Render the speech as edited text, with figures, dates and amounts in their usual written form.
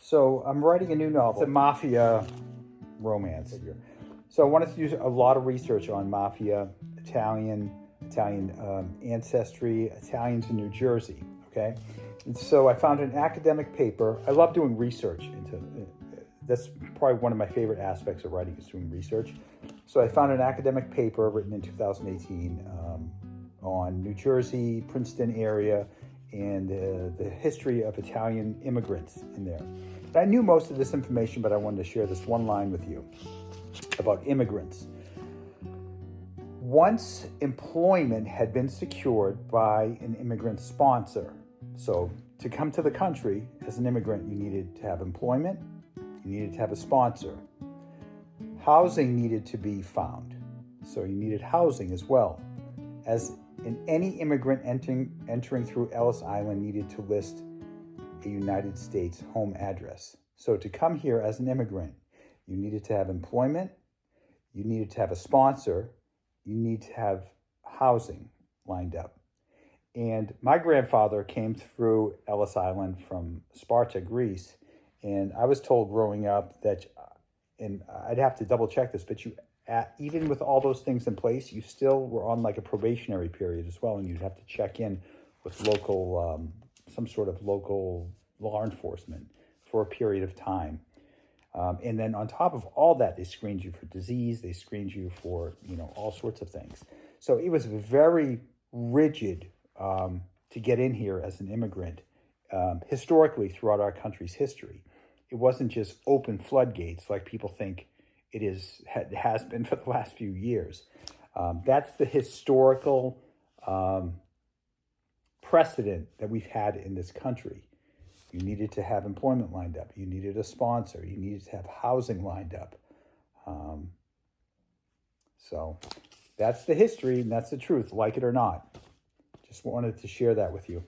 So I'm writing a new novel. It's a mafia romance. So I wanted to do a lot of research on mafia, Italian ancestry, Italians in New Jersey. Okay, and so I found an academic paper. I love doing research into. That's probably one of my favorite aspects of writing is doing research. So I found an academic paper written in 2018 on New Jersey, Princeton area, and the history of Italian immigrants in there. And I knew most of this information, but I wanted to share this one line with you about immigrants. Once employment had been secured by an immigrant sponsor, so to come to the country as an immigrant, you needed to have employment, you needed to have a sponsor. Housing needed to be found, so you needed housing as well. Any immigrant entering through Ellis Island needed to list a United States home address. So to come here as an immigrant, you needed to have employment, you needed to have a sponsor, you need to have housing lined up. And my grandfather came through Ellis Island from Sparta, Greece, and I was told growing up that, and I'd have to double check this, but even with all those things in place, you still were on like a probationary period as well, and you'd have to check in with local, some sort of local law enforcement for a period of time. And then on top of all that, they screened you for disease, they screened you for, all sorts of things. So it was very rigid to get in here as an immigrant historically throughout our country's history. It wasn't just open floodgates like people think it has been for the last few years. That's the historical precedent that we've had in this country. You needed to have employment lined up. You needed a sponsor. You needed to have housing lined up. So that's the history, and that's the truth, like it or not. Just wanted to share that with you.